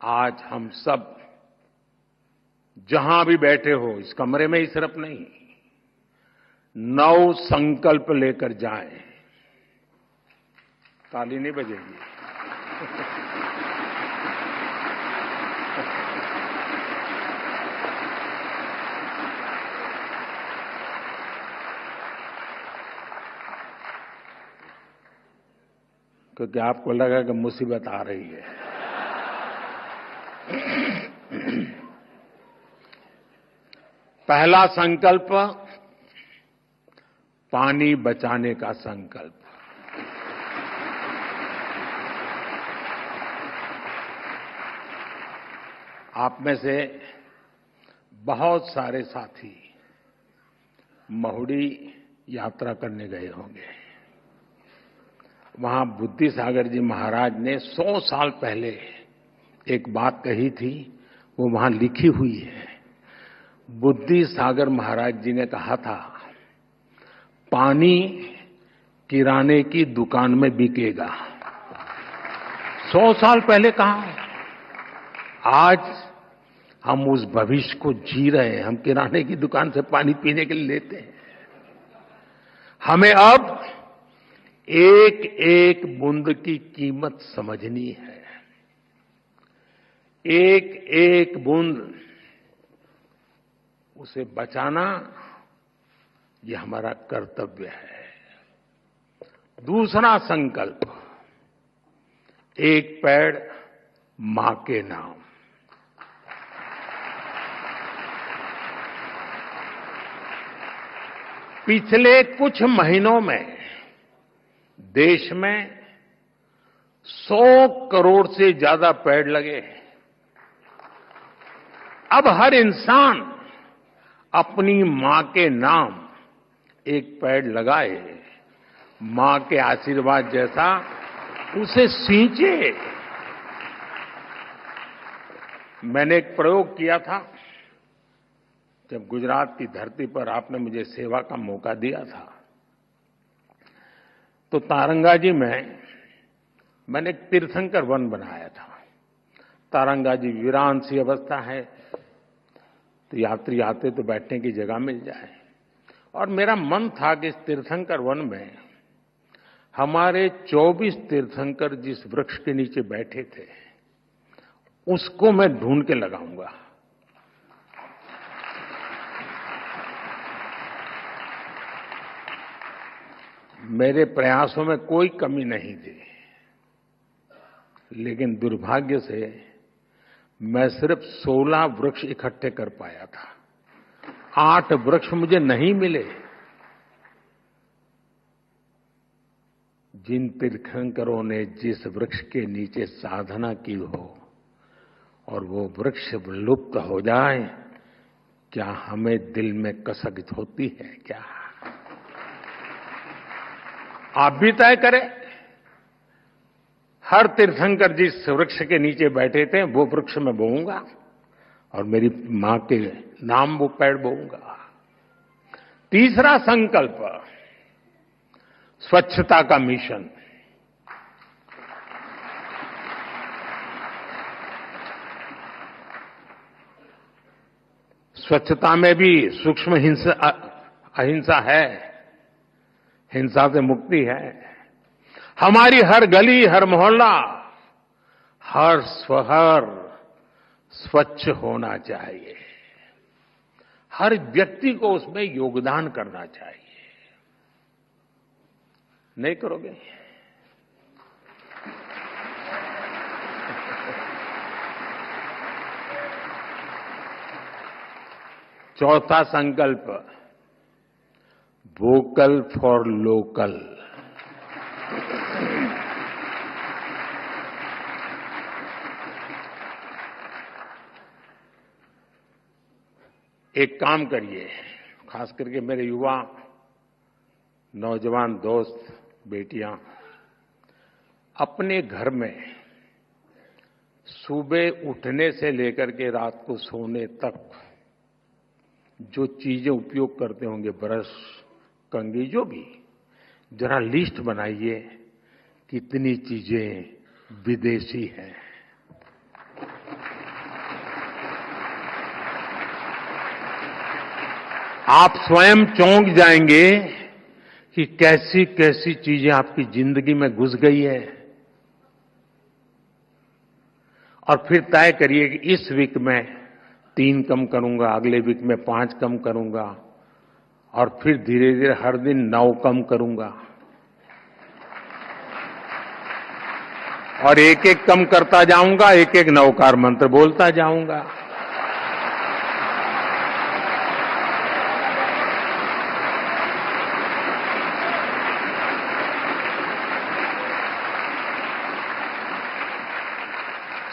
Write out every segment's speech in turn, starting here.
आज हम सब जहां भी बैठे हो, इस कमरे में ही सिर्फ नहीं, नव संकल्प लेकर जाएं। ताली नहीं बजेगी। क्योंकि आपको लगा कि मुसीबत आ रही है। पहला संकल्प, पानी बचाने का संकल्प। आप में से बहुत सारे साथी महुड़ी यात्रा करने गए होंगे। वहां बुद्धि सागर जी महाराज ने 100 साल पहले एक बात कही थी, वो वहां लिखी हुई है। बुद्धि सागर महाराज जी ने कहा था, पानी किराने की दुकान में बिकेगा। 100 साल पहले कहा है। आज हम उस भविष्य को जी रहे हैं। हम किराने की दुकान से पानी पीने के लिए लेते हैं। हमें अब एक एक बूंद की कीमत समझनी है। एक एक बूंद उसे बचाना, ये हमारा कर्तव्य है। दूसरा संकल्प, एक पेड़ मां के नाम। पिछले कुछ महीनों में देश में 100 करोड़ से ज्यादा पेड़ लगे। अब हर इंसान अपनी मां के नाम एक पेड़ लगाए, मां के आशीर्वाद जैसा उसे सींचे। मैंने एक प्रयोग किया था जब गुजरात की धरती पर आपने मुझे सेवा का मौका दिया था। तो तारंगा जी में मैंने एक तीर्थंकर वन बनाया था। तारंगा जी वीरान सी अवस्था है, तो यात्री आते तो बैठने की जगह मिल जाए। और मेरा मन था कि इस तीर्थंकर वन में हमारे 24 तीर्थंकर जिस वृक्ष के नीचे बैठे थे, उसको मैं ढूंढ के लगाऊंगा। मेरे प्रयासों में कोई कमी नहीं थी, लेकिन दुर्भाग्य से मैं सिर्फ 16 वृक्ष इकट्ठे कर पाया था। 8 वृक्ष मुझे नहीं मिले। जिन तीर्थंकरों ने जिस वृक्ष के नीचे साधना की हो और वो वृक्ष लुप्त हो जाए, क्या हमें दिल में कसक होती है क्या? आप भी तय करें। हर तीर्थंकर जिस वृक्ष के नीचे बैठे थे, वो वृक्ष मैं बोऊंगा और मेरी मां के नाम वो पेड़ बोऊंगा। तीसरा संकल्प, स्वच्छता का मिशन। स्वच्छता में भी सूक्ष्म अहिंसा है, हिंसा से मुक्ति है। हमारी हर गली, हर मोहल्ला, हर शहर स्वच्छ होना चाहिए। हर व्यक्ति को उसमें योगदान करना चाहिए। नहीं करोगे? चौथा संकल्प, वोकल फॉर लोकल। एक काम करिए, खास करके मेरे युवा नौजवान दोस्त बेटियां, अपने घर में सुबह उठने से लेकर के रात को सोने तक जो चीजें उपयोग करते होंगे, ब्रश, कंघी, जो भी, जरा लिस्ट बनाइए कितनी चीजें विदेशी हैं। आप स्वयं चौंक जाएंगे कि कैसी कैसी चीजें आपकी जिंदगी में घुस गई है। और फिर तय करिए कि इस वीक में 3 कम करूंगा, अगले वीक में 5 कम करूंगा, और फिर धीरे धीरे हर दिन 9 कम करूंगा, और एक एक कम करता जाऊंगा, एक एक नवकार मंत्र बोलता जाऊंगा।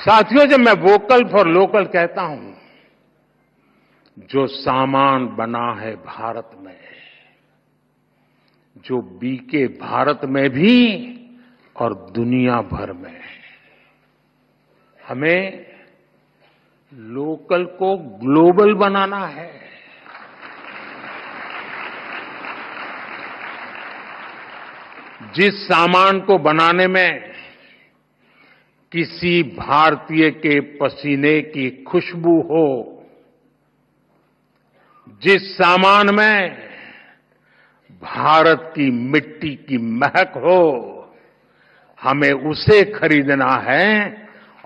साथियों, जब मैं वोकल फॉर लोकल कहता हूं, जो सामान बना है भारत में, जो बीके भारत में भी और दुनिया भर में, हमें लोकल को ग्लोबल बनाना है। जिस सामान को बनाने में किसी भारतीय के पसीने की खुशबू हो, जिस सामान में भारत की मिट्टी की महक हो, हमें उसे खरीदना है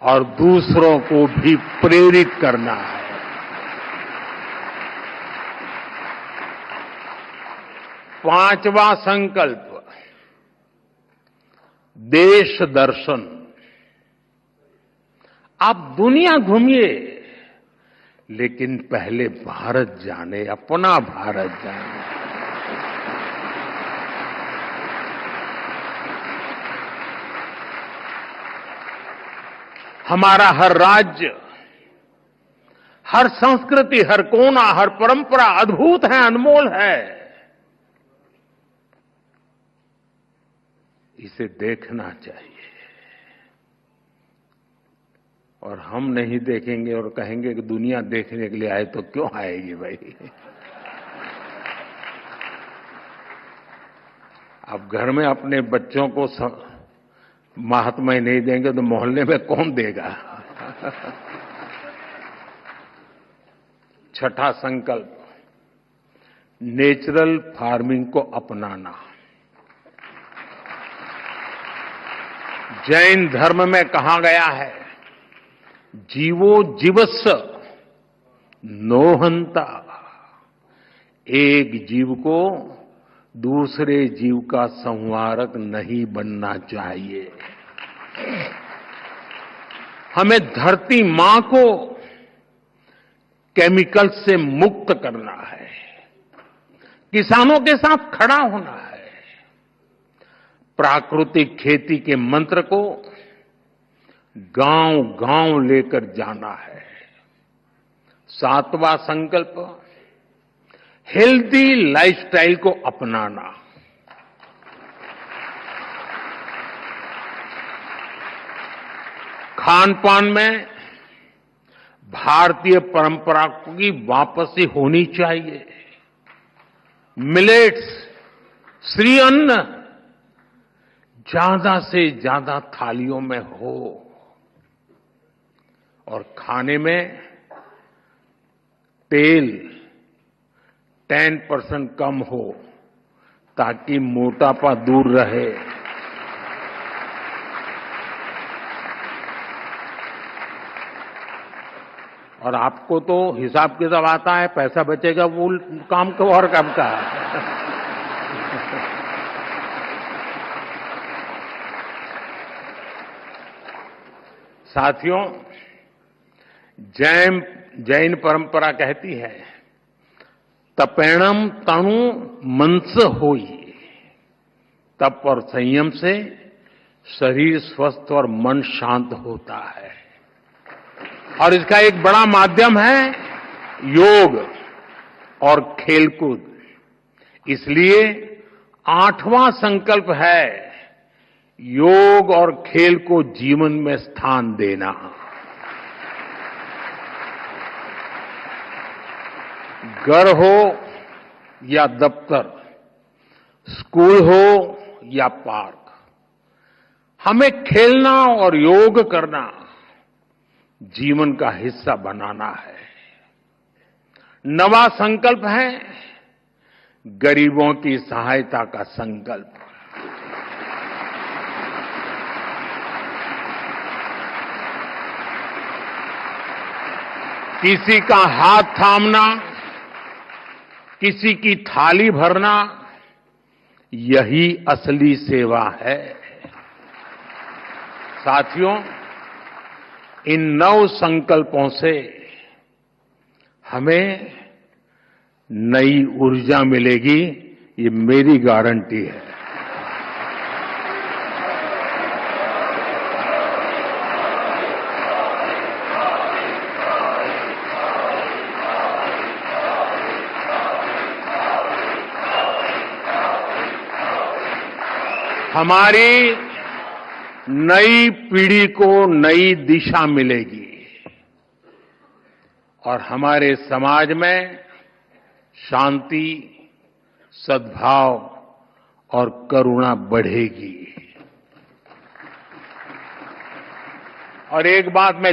और दूसरों को भी प्रेरित करना है। पांचवा संकल्प, देश दर्शन। आप दुनिया घूमिए, लेकिन पहले भारत जाने, अपना भारत जाने। हमारा हर राज्य, हर संस्कृति, हर कोना, हर परंपरा अद्भुत है, अनमोल है। इसे देखना चाहिए। और हम नहीं देखेंगे और कहेंगे कि दुनिया देखने के लिए आए, तो क्यों आएगी भाई? आप घर में अपने बच्चों को महात्मा नहीं देंगे तो मोहल्ले में कौन देगा? छठा संकल्प, नेचुरल फार्मिंग को अपनाना। जैन धर्म में कहा गया है, जीवो जीवस्य नोहंता। एक जीव को दूसरे जीव का संहारक नहीं बनना चाहिए। हमें धरती मां को केमिकल से मुक्त करना है, किसानों के साथ खड़ा होना है, प्राकृतिक खेती के मंत्र को गांव गांव लेकर जाना है। सातवां संकल्प, हेल्दी लाइफस्टाइल को अपनाना। खान पान में भारतीय परंपरा की वापसी होनी चाहिए। मिलेट्स, श्री अन्न ज्यादा से ज्यादा थालियों में हो, और खाने में तेल 10% कम हो, ताकि मोटापा दूर रहे। और आपको तो हिसाब किताब आता है, पैसा बचेगा, वो काम को और काम का है। साथियों, जैन परंपरा कहती है, तपेणम तणु मनस होई। तप और संयम से शरीर स्वस्थ और मन शांत होता है। और इसका एक बड़ा माध्यम है योग और खेलकूद। इसलिए 8वां संकल्प है योग और खेल को जीवन में स्थान देना। घर हो या दफ्तर, स्कूल हो या पार्क, हमें खेलना और योग करना जीवन का हिस्सा बनाना है। 9वां संकल्प है गरीबों की सहायता का संकल्प। किसी का हाथ थामना, किसी की थाली भरना, यही असली सेवा है। साथियों, इन 9 संकल्पों से हमें नई ऊर्जा मिलेगी, ये मेरी गारंटी है। हमारी नई पीढ़ी को नई दिशा मिलेगी और हमारे समाज में शांति, सद्भाव और करुणा बढ़ेगी। और एक बात मैं